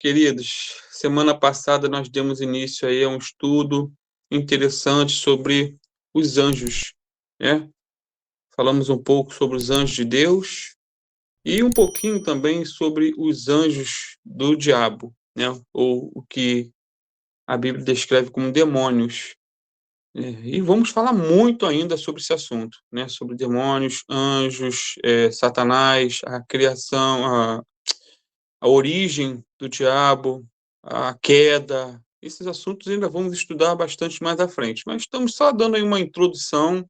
Queridos, semana passada nós demos início aí a um estudo interessante sobre os anjos, né? Falamos um pouco sobre os anjos de Deus e um pouquinho também sobre os anjos do diabo, né? Ou o que a Bíblia descreve como demônios. E vamos falar muito ainda sobre esse assunto, né? Sobre demônios, anjos, Satanás, a criação, a origem do diabo, a queda. Esses assuntos ainda vamos estudar bastante mais à frente, mas estamos só dando aí uma introdução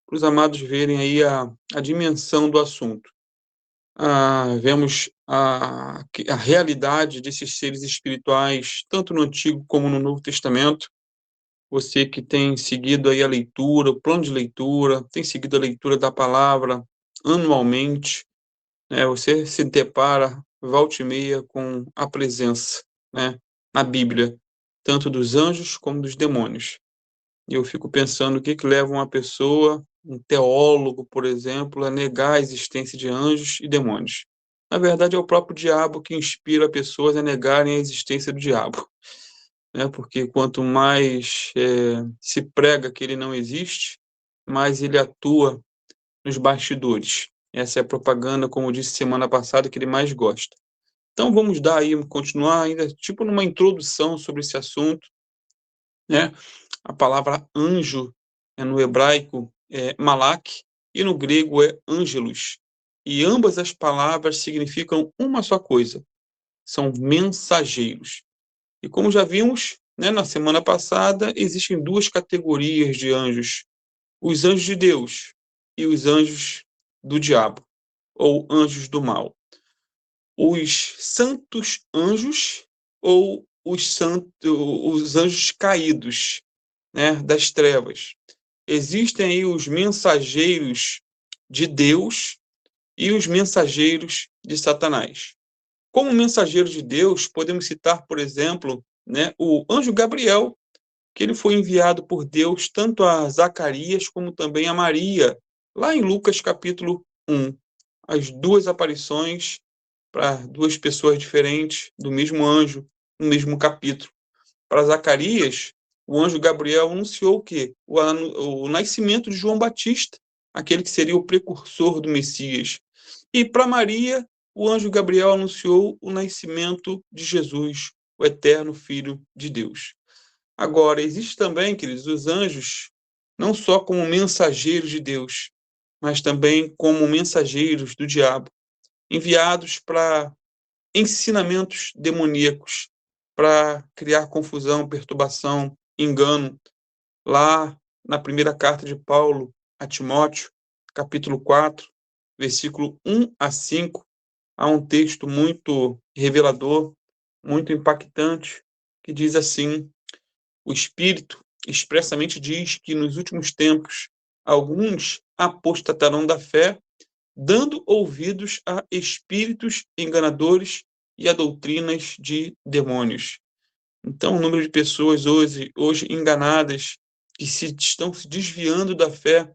para os amados verem aí a dimensão do assunto. Vemos a realidade desses seres espirituais, tanto no Antigo como no Novo Testamento. Você que tem seguido aí a leitura, o plano de leitura, tem seguido a leitura da palavra anualmente, né, você se depara volta e meia com a presença, né, na Bíblia, tanto dos anjos como dos demônios. E eu fico pensando o que que leva uma pessoa, um teólogo, por exemplo, a negar a existência de anjos e demônios. Na verdade, é o próprio diabo que inspira pessoas a negarem a existência do diabo, né? Porque quanto mais se prega que ele não existe, mais ele atua nos bastidores. Essa é a propaganda, como eu disse semana passada, que ele mais gosta. Então vamos dar aí, continuar ainda, tipo numa introdução sobre esse assunto, né? A palavra anjo no hebraico é malak e no grego é ângelos. E ambas as palavras significam uma só coisa, são mensageiros. E como já vimos, né, na semana passada, existem duas categorias de anjos: os anjos de Deus e os anjos do diabo, ou anjos do mal. Os santos anjos ou os anjos caídos, né, das trevas. Existem aí os mensageiros de Deus e os mensageiros de Satanás. Como mensageiro de Deus, podemos citar, por exemplo, né, o anjo Gabriel, que ele foi enviado por Deus tanto a Zacarias como também a Maria, lá em Lucas capítulo 1. As duas aparições para duas pessoas diferentes do mesmo anjo, no mesmo capítulo. Para Zacarias, o anjo Gabriel anunciou o quê? O nascimento de João Batista, aquele que seria o precursor do Messias. E para Maria, o anjo Gabriel anunciou o nascimento de Jesus, o eterno Filho de Deus. Agora, existe também, queridos, os anjos, não só como mensageiros de Deus, mas também como mensageiros do diabo, enviados para ensinamentos demoníacos, para criar confusão, perturbação, engano. Lá na primeira carta de Paulo a Timóteo, capítulo 4, versículo 1 a 5, há um texto muito revelador, muito impactante, que diz assim: o Espírito expressamente diz que nos últimos tempos alguns apostatarão da fé, dando ouvidos a espíritos enganadores e a doutrinas de demônios. Então, o número de pessoas hoje enganadas, que estão se desviando da fé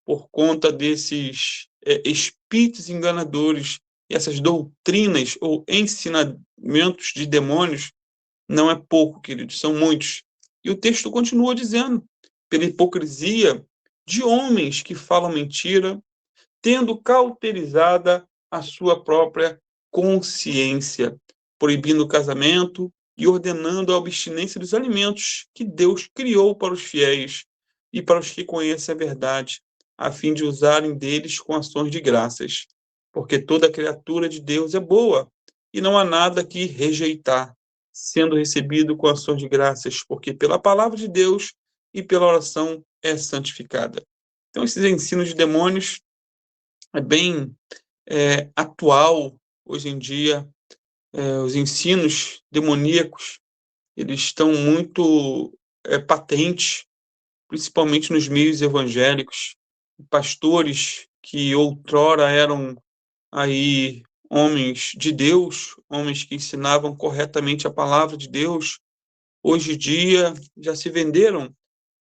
por conta desses espíritos enganadores e essas doutrinas ou ensinamentos de demônios, não é pouco, queridos, são muitos. E o texto continua dizendo: pela hipocrisia de homens que falam mentira, tendo cauterizada a sua própria consciência, proibindo o casamento e ordenando a abstinência dos alimentos que Deus criou para os fiéis e para os que conhecem a verdade, a fim de usarem deles com ações de graças. Porque toda criatura de Deus é boa, e não há nada que rejeitar, sendo recebido com ações de graças, porque pela palavra de Deus e pela oração é santificada. Então, esses ensinos de demônios é bem atual hoje em dia. Os ensinos demoníacos, eles estão muito patentes, principalmente nos meios evangélicos. Pastores que outrora eram aí homens de Deus, homens que ensinavam corretamente a palavra de Deus, hoje em dia já se venderam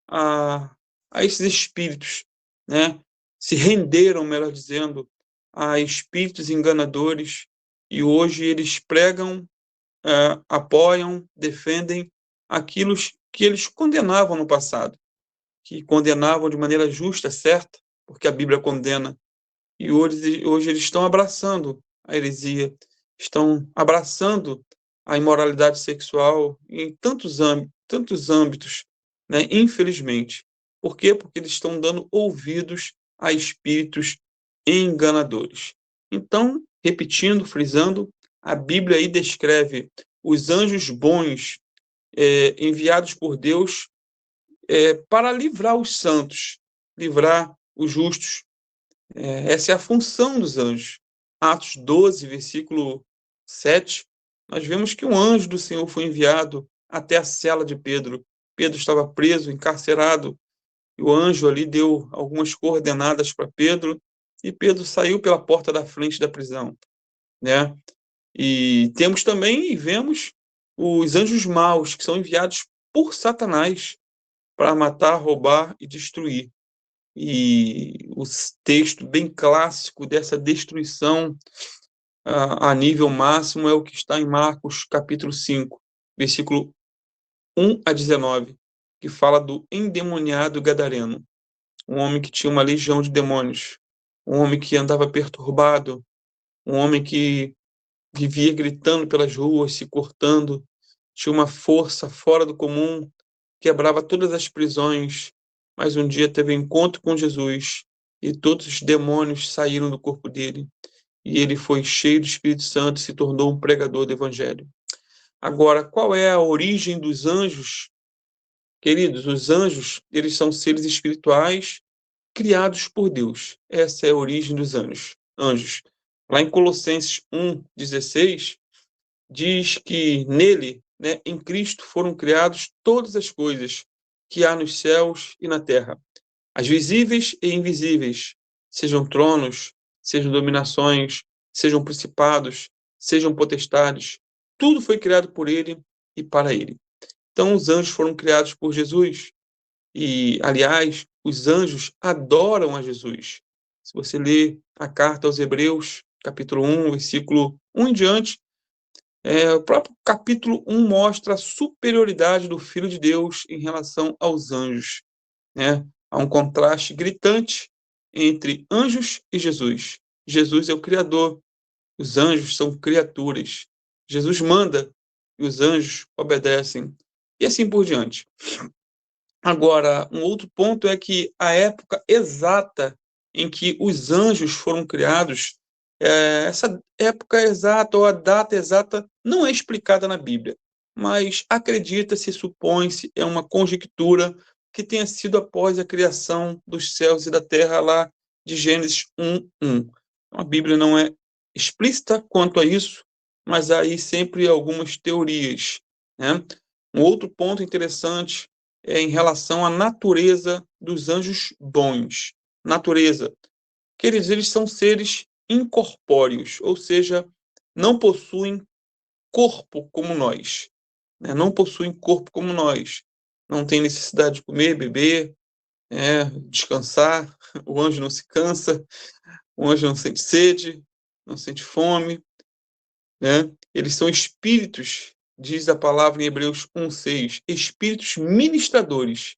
a, a esses espíritos, né? Se renderam, melhor dizendo, a espíritos enganadores, e hoje eles pregam apoiam, defendem aquilo que eles condenavam no passado, que condenavam de maneira justa, certa, porque a Bíblia condena. E hoje eles estão abraçando a heresia, estão abraçando a imoralidade sexual em tantos âmbitos, né? Infelizmente. Por quê? Porque eles estão dando ouvidos a espíritos enganadores. Então, repetindo, frisando, a Bíblia aí descreve os anjos bons enviados por Deus para livrar os santos, livrar os justos. Essa é a função dos anjos. Atos 12, versículo 7, nós vemos que um anjo do Senhor foi enviado até a cela de Pedro. Pedro estava preso, encarcerado, e o anjo ali deu algumas coordenadas para Pedro, e Pedro saiu pela porta da frente da prisão, né? E temos também e vemos os anjos maus, que são enviados por Satanás para matar, roubar e destruir. E o texto bem clássico dessa destruição a nível máximo é o que está em Marcos, capítulo 5, versículo 1 a 19, que fala do endemoniado gadareno, um homem que tinha uma legião de demônios, um homem que andava perturbado, um homem que vivia gritando pelas ruas, se cortando, tinha uma força fora do comum, quebrava todas as prisões, mas um dia teve um encontro com Jesus e todos os demônios saíram do corpo dele. E ele foi cheio do Espírito Santo e se tornou um pregador do Evangelho. Agora, qual é a origem dos anjos? Queridos, os anjos, eles são seres espirituais criados por Deus. Essa é a origem dos anjos. Lá em Colossenses 1:16, diz que nele, né, em Cristo, foram criadas todas as coisas que há nos céus e na terra, as visíveis e invisíveis, sejam tronos, sejam dominações, sejam principados, sejam potestades, tudo foi criado por ele e para ele. Então, os anjos foram criados por Jesus. E, aliás, os anjos adoram a Jesus. Se você ler a carta aos Hebreus, capítulo 1, versículo 1 em diante, o próprio capítulo 1 mostra a superioridade do Filho de Deus em relação aos anjos, né? Há um contraste gritante entre anjos e Jesus. Jesus é o Criador, os anjos são criaturas. Jesus manda e os anjos obedecem, e assim por diante. Agora, um outro ponto é que a época exata em que os anjos foram criados, essa época exata ou a data exata não é explicada na Bíblia, mas acredita-se, supõe-se, é uma conjectura que tenha sido após a criação dos céus e da terra lá de Gênesis 1:1. A Bíblia não é explícita quanto a isso, mas há aí sempre algumas teorias, né? Um outro ponto interessante em relação à natureza dos anjos bons. Natureza. Eles são seres incorpóreos, ou seja, não possuem corpo como nós. Né? Não possuem corpo como nós. Não tem necessidade de comer, beber, descansar. O anjo não se cansa, o anjo não sente sede, não sente fome. Né? Eles são espíritos, diz a palavra em Hebreus 1:6, espíritos ministradores,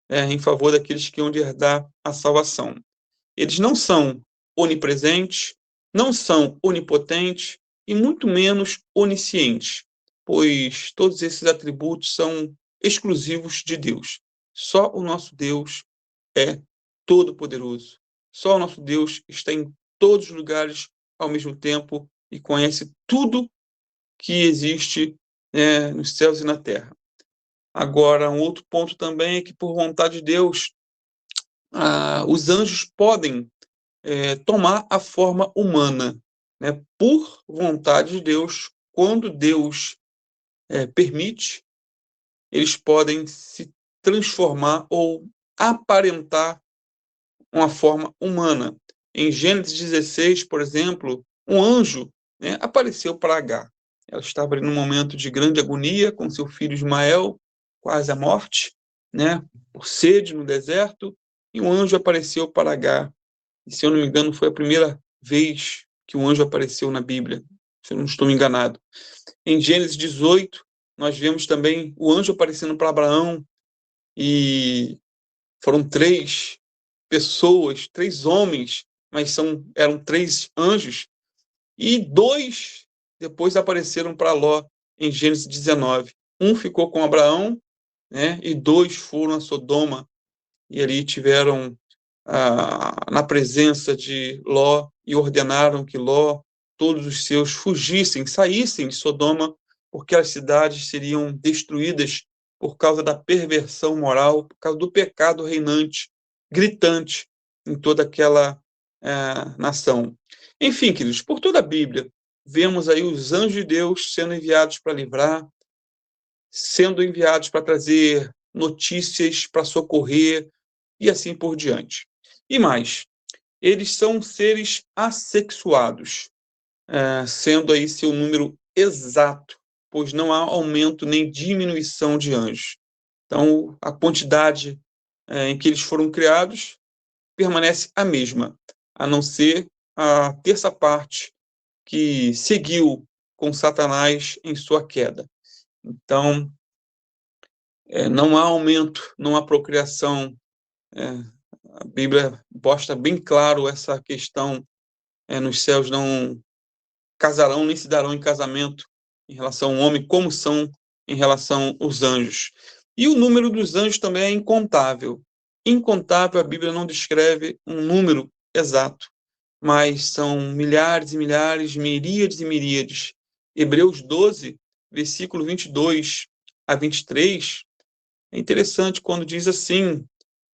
em favor daqueles que hão de herdar a salvação. Eles não são onipresentes, não são onipotentes e muito menos oniscientes, pois todos esses atributos são exclusivos de Deus. Só o nosso Deus é todo-poderoso. Só o nosso Deus está em todos os lugares ao mesmo tempo e conhece tudo que existe, nos céus e na terra. Agora, um outro ponto também é que, por vontade de Deus, os anjos podem tomar a forma humana, né? Por vontade de Deus, quando Deus permite, eles podem se transformar ou aparentar uma forma humana. Em Gênesis 16, por exemplo, um anjo, né, apareceu para Agar. Ela estava ali num momento de grande agonia com seu filho Ismael, quase à morte, né, por sede no deserto, e um anjo apareceu para Agar. E, se eu não me engano, foi a primeira vez que um anjo apareceu na Bíblia. se eu não estou enganado. Em Gênesis 18, nós vemos também o anjo aparecendo para Abraão, e foram 3 pessoas, 3 homens, mas eram 3 anjos, e 2 depois apareceram para Ló, em Gênesis 19. Um ficou com Abraão, né, e 2 foram a Sodoma, e ali tiveram na presença de Ló, e ordenaram que Ló, todos os seus fugissem, saíssem de Sodoma, porque as cidades seriam destruídas por causa da perversão moral, por causa do pecado reinante, gritante em toda aquela nação. Enfim, queridos, por toda a Bíblia, vemos aí os anjos de Deus sendo enviados para livrar, sendo enviados para trazer notícias, para socorrer, e assim por diante. E mais, eles são seres assexuados, sendo aí seu número exato, pois não há aumento nem diminuição de anjos. Então, a quantidade em que eles foram criados permanece a mesma, a não ser a terça parte que seguiu com Satanás em sua queda. Então, não há aumento, não há procriação. A Bíblia mostra bem claro essa questão. Nos céus não casarão nem se darão em casamento em relação ao homem, como são em relação aos anjos. E o número dos anjos também é incontável. Incontável, a Bíblia não descreve um número exato, mas são milhares e milhares, miríades e miríades. Hebreus 12, versículo 22 a 23, é interessante quando diz assim: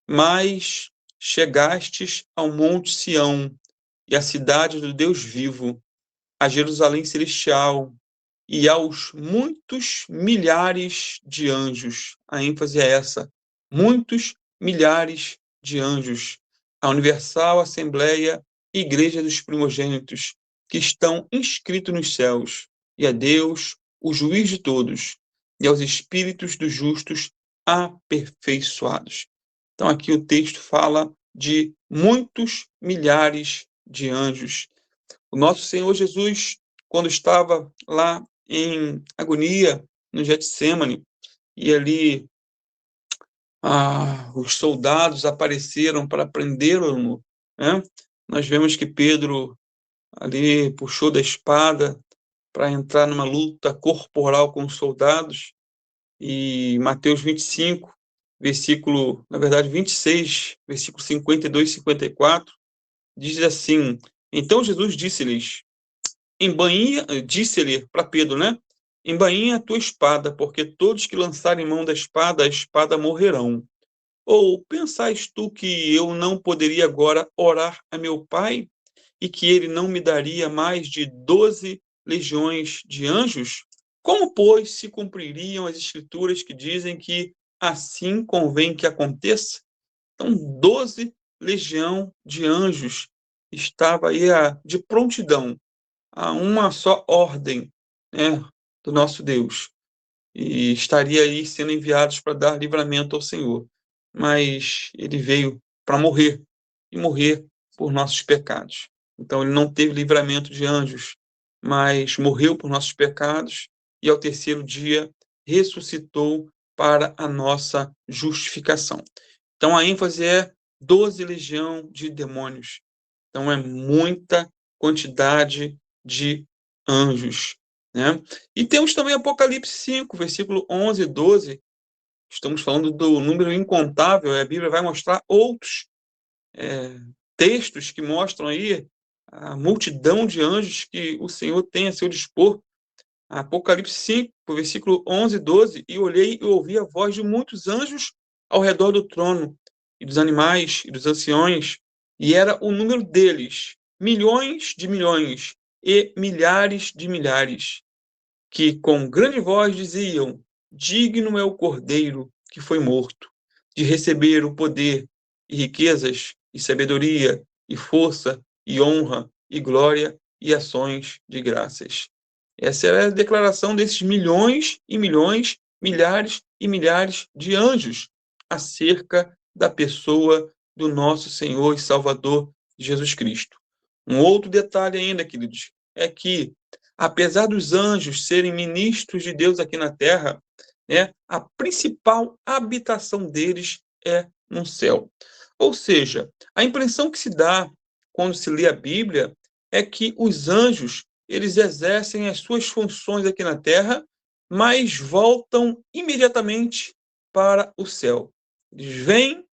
mas chegastes ao monte Sião, e à cidade do Deus vivo, a Jerusalém celestial, e aos muitos milhares de anjos. A ênfase é essa: muitos milhares de anjos. A Universal Assembleia Igreja dos Primogênitos, que estão inscritos nos céus, e a Deus, o juiz de todos, e aos espíritos dos justos aperfeiçoados. Então, aqui o texto fala de muitos milhares de anjos. O nosso Senhor Jesus, quando estava lá em agonia, no Getsêmani, e ali os soldados apareceram para prendê-lo, né? Nós vemos que Pedro ali puxou da espada para entrar numa luta corporal com os soldados, e Mateus 25, na verdade 26, versículo 52 e 54, diz assim: então Jesus disse-lhes, disse-lhe para Pedro, né? Embainha a tua espada, porque todos que lançarem mão da espada, a espada morrerão. Ou pensais tu que eu não poderia agora orar a meu Pai, e que ele não me daria mais de 12 legiões de anjos? Como, pois, se cumpririam as escrituras que dizem que assim convém que aconteça? Então, 12 legião de anjos estava aí de prontidão a uma só ordem, né, do nosso Deus, e estaria aí sendo enviados para dar livramento ao Senhor. Mas ele veio para morrer, e morrer por nossos pecados. Então ele não teve livramento de anjos, mas morreu por nossos pecados, e ao terceiro dia ressuscitou para a nossa justificação. Então a ênfase é 12 legião de demônios. Então é muita quantidade de anjos, né? E temos também Apocalipse 5, versículo 11 e 12. Estamos falando do número incontável, e a Bíblia vai mostrar outros textos que mostram aí a multidão de anjos que o Senhor tem a seu dispor. Apocalipse 5, versículo 11 e 12. E olhei e ouvi a voz de muitos anjos ao redor do trono, e dos animais, e dos anciões, e era o número deles, milhões de milhões, e milhares de milhares, que com grande voz diziam: digno é o Cordeiro que foi morto, de receber o poder, e riquezas, e sabedoria, e força, e honra, e glória, e ações de graças. Essa é a declaração desses milhões e milhões, milhares e milhares de anjos acerca da pessoa do nosso Senhor e Salvador Jesus Cristo. Um outro detalhe ainda, queridos, é que apesar dos anjos serem ministros de Deus aqui na terra, né, a principal habitação deles é no céu. Ou seja, a impressão que se dá quando se lê a Bíblia é que os anjos, eles exercem as suas funções aqui na terra, mas voltam imediatamente para o céu. Eles vêm,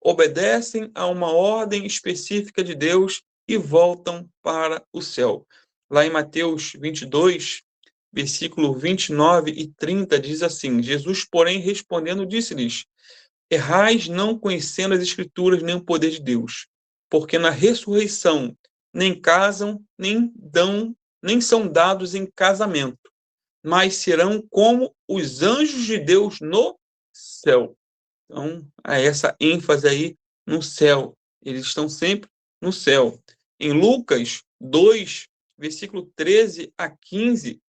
obedecem a uma ordem específica de Deus e voltam para o céu. Lá em Mateus 22, versículo 29 e 30, diz assim: Jesus, porém, respondendo, disse-lhes: errais não conhecendo as Escrituras nem o poder de Deus, porque na ressurreição nem casam, nem são dados em casamento, mas serão como os anjos de Deus no céu. Então, há essa ênfase aí no céu. Eles estão sempre no céu. Em Lucas 2, versículo 13 a 15,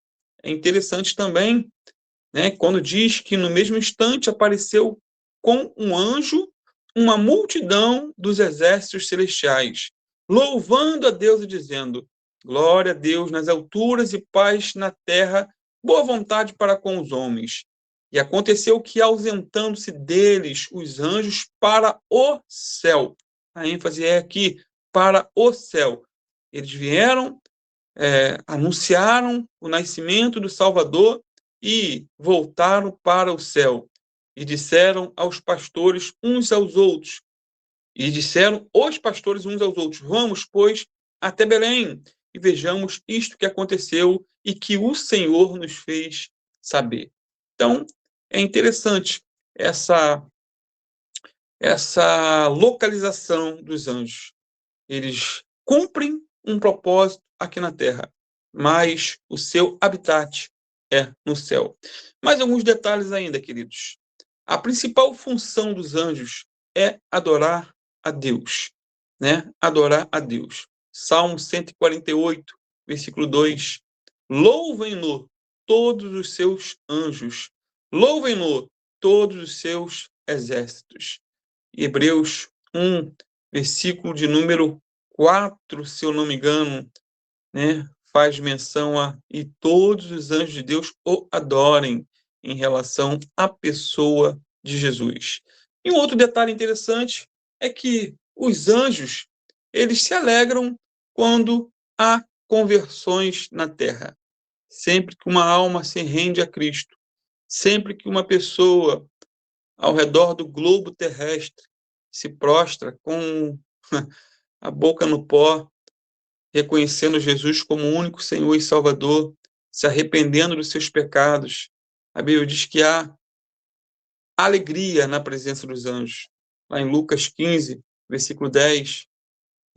é interessante também, né, quando diz que no mesmo instante apareceu com um anjo uma multidão dos exércitos celestiais, louvando a Deus e dizendo: glória a Deus nas alturas e paz na terra, boa vontade para com os homens. E aconteceu que, ausentando-se deles os anjos para o céu, a ênfase é aqui, para o céu. Eles vieram, anunciaram o nascimento do Salvador e voltaram para o céu. E disseram aos pastores uns aos outros, vamos, pois, até Belém, e vejamos isto que aconteceu e que o Senhor nos fez saber. Então, é interessante essa localização dos anjos. Eles cumprem um propósito aqui na Terra, mas o seu habitat é no céu. Mais alguns detalhes ainda, queridos. A principal função dos anjos é adorar a Deus, né? Adorar a Deus. Salmo 148, versículo 2. Louvem-no todos os seus anjos, louvem-no todos os seus exércitos. Hebreus 1, versículo de número 4, se eu não me engano, né, faz menção a e todos os anjos de Deus o adorem em relação à pessoa de Jesus. E um outro detalhe interessante é que os anjos, eles se alegram quando há conversões na terra. Sempre que uma alma se rende a Cristo, sempre que uma pessoa ao redor do globo terrestre se prostra com a boca no pó, reconhecendo Jesus como o único Senhor e Salvador, se arrependendo dos seus pecados. A Bíblia diz que há alegria na presença dos anjos. Lá em Lucas 15, versículo 10.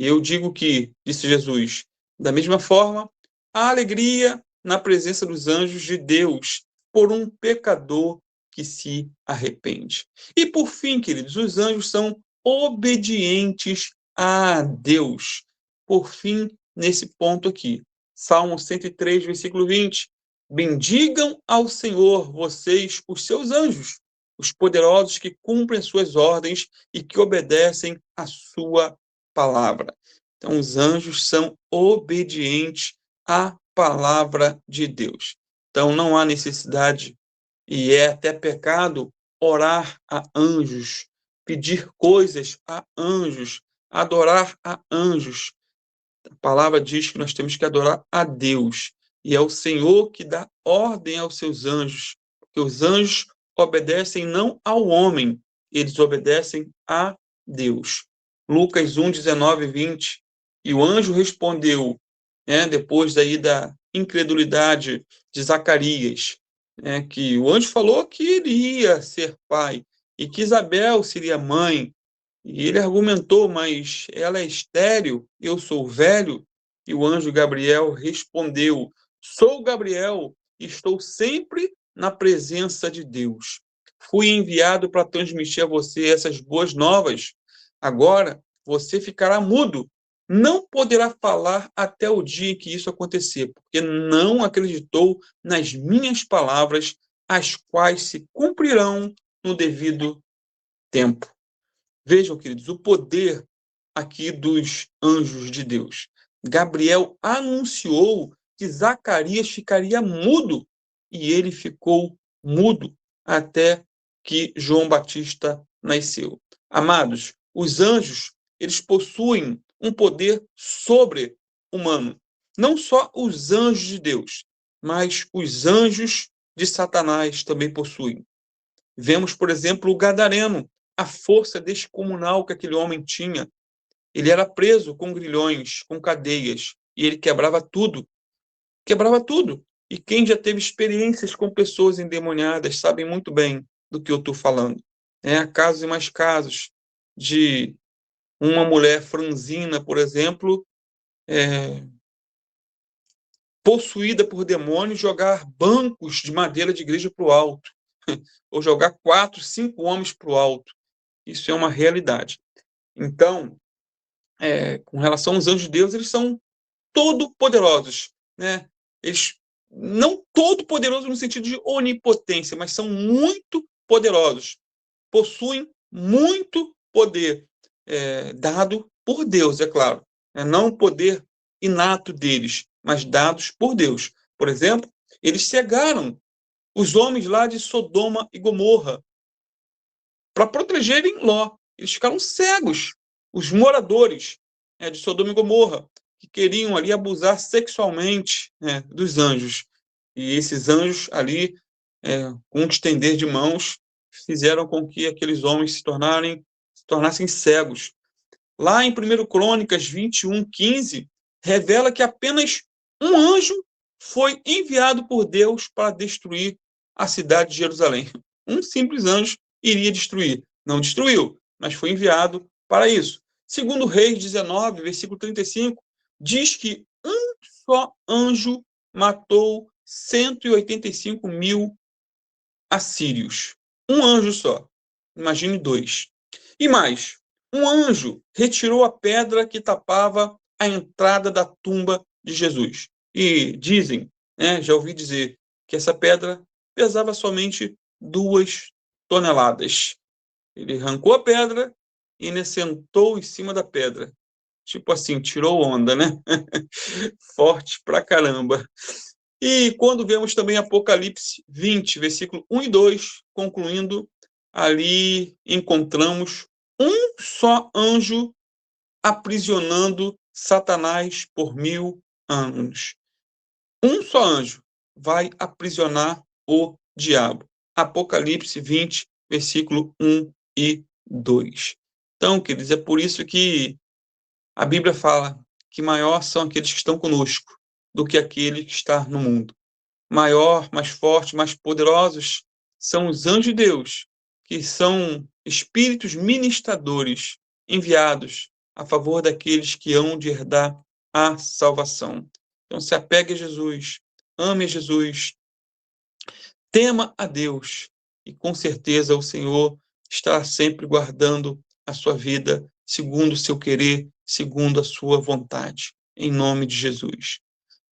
E eu digo que, disse Jesus, da mesma forma, há alegria na presença dos anjos de Deus por um pecador que se arrepende. E por fim, queridos, os anjos são obedientes a Deus. Por fim, nesse ponto aqui, Salmo 103, versículo 20. Bendigam ao Senhor, vocês, os seus anjos, os poderosos que cumprem suas ordens e que obedecem à sua palavra. Então, os anjos são obedientes à palavra de Deus. Então, não há necessidade, e é até pecado, orar a anjos, pedir coisas a anjos, adorar a anjos. A palavra diz que nós temos que adorar a Deus. E é o Senhor que dá ordem aos seus anjos, porque os anjos obedecem não ao homem, eles obedecem a Deus. Lucas 1, 19 e 20. E o anjo respondeu, né, depois daí da incredulidade de Zacarias, né, que o anjo falou que ele ia ser pai e que Isabel seria mãe. E ele argumentou, mas ela é estéril, eu sou velho. E o anjo Gabriel respondeu, sou Gabriel, estou sempre na presença de Deus. Fui enviado para transmitir a você essas boas novas. Agora você ficará mudo, não poderá falar até o dia em que isso acontecer, porque não acreditou nas minhas palavras, as quais se cumprirão no devido tempo. Vejam, queridos, o poder aqui dos anjos de Deus. Gabriel anunciou que Zacarias ficaria mudo, e ele ficou mudo até que João Batista nasceu. Amados, os anjos, eles possuem um poder sobre-humano. Não só os anjos de Deus, mas os anjos de Satanás também possuem. Vemos, por exemplo, o gadareno, a força descomunal que aquele homem tinha. Ele era preso com grilhões, com cadeias, e ele quebrava tudo. Quebrava tudo. E quem já teve experiências com pessoas endemoniadas sabe muito bem do que eu estou falando. Há casos e mais casos de uma mulher franzina, por exemplo, possuída por demônios, jogar bancos de madeira de igreja para o alto, ou jogar 4, 5 homens para o alto. Isso é uma realidade. Então, com relação aos anjos de Deus, eles são todo-poderosos, né? Eles não todo-poderosos no sentido de onipotência, mas são muito poderosos. Possuem muito poder dado por Deus, é claro. Não o poder inato deles, mas dados por Deus. Por exemplo, eles cegaram os homens lá de Sodoma e Gomorra para protegerem Ló. Eles ficaram cegos. Os moradores de Sodoma e Gomorra, que queriam ali abusar sexualmente dos anjos. E esses anjos ali, com um estender de mãos, fizeram com que aqueles homens se tornassem cegos. Lá em 1 Crônicas 21:15, revela que apenas um anjo foi enviado por Deus para destruir a cidade de Jerusalém. Um simples anjo iria destruir. Não destruiu, mas foi enviado para isso. Segundo Reis 19, versículo 35, diz que um só anjo matou 185.000 assírios. Um anjo só. Imagine 2. E mais, um anjo retirou a pedra que tapava a entrada da tumba de Jesus. E dizem, já ouvi dizer, que essa pedra pesava somente 2 toneladas. Ele arrancou a pedra e ainda sentou em cima da pedra. Tipo assim, tirou onda, né? Forte pra caramba. E quando vemos também Apocalipse 20, versículo 1 e 2, concluindo, ali encontramos um só anjo aprisionando Satanás por 1000 anos. Um só anjo vai aprisionar o diabo. Apocalipse 20, versículo 1 e 2. Então, queridos, é por isso que a Bíblia fala que maior são aqueles que estão conosco do que aquele que está no mundo. Maior, mais forte, mais poderosos são os anjos de Deus, que são espíritos ministradores enviados a favor daqueles que hão de herdar a salvação. Então, se apegue a Jesus, ame a Jesus, tema a Deus, e com certeza o Senhor está sempre guardando a sua vida segundo o seu querer, segundo a sua vontade. Em nome de Jesus.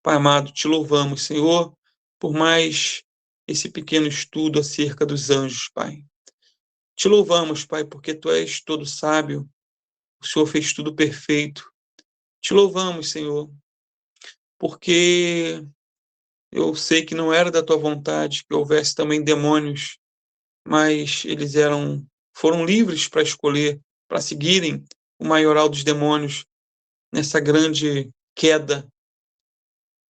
Pai amado, te louvamos, Senhor, por mais esse pequeno estudo acerca dos anjos, Pai. Te louvamos, Pai, porque Tu és todo sábio, o Senhor fez tudo perfeito. Te louvamos, Senhor, porque eu sei que não era da Tua vontade que houvesse também demônios, mas eles foram livres para escolher, para seguirem o maioral dos demônios nessa grande queda,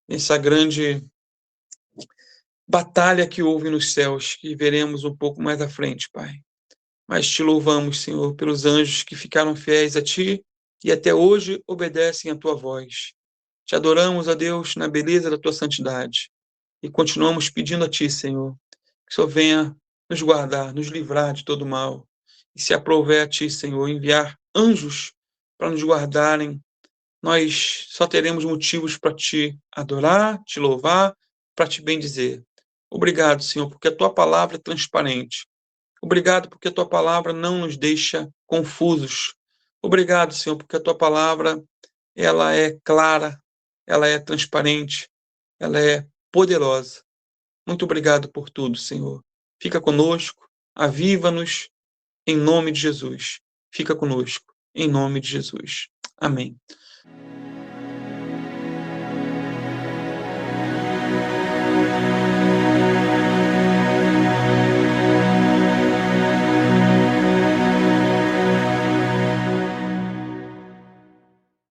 nessa grande batalha que houve nos céus, que veremos um pouco mais à frente, Pai. Mas te louvamos, Senhor, pelos anjos que ficaram fiéis a Ti e até hoje obedecem a Tua voz. Te adoramos, a Deus, na beleza da Tua santidade e continuamos pedindo a Ti, Senhor, que o Senhor venha nos guardar, nos livrar de todo mal. E se aprouver a Ti, Senhor, enviar anjos para nos guardarem, nós só teremos motivos para Te adorar, Te louvar, para Te bendizer. Obrigado, Senhor, porque a Tua palavra é transparente. Obrigado porque a Tua palavra não nos deixa confusos. Obrigado, Senhor, porque a Tua palavra ela é clara, ela é transparente, ela é poderosa. Muito obrigado por tudo, Senhor. Fica conosco, aviva-nos, em nome de Jesus. Fica conosco, em nome de Jesus. Amém.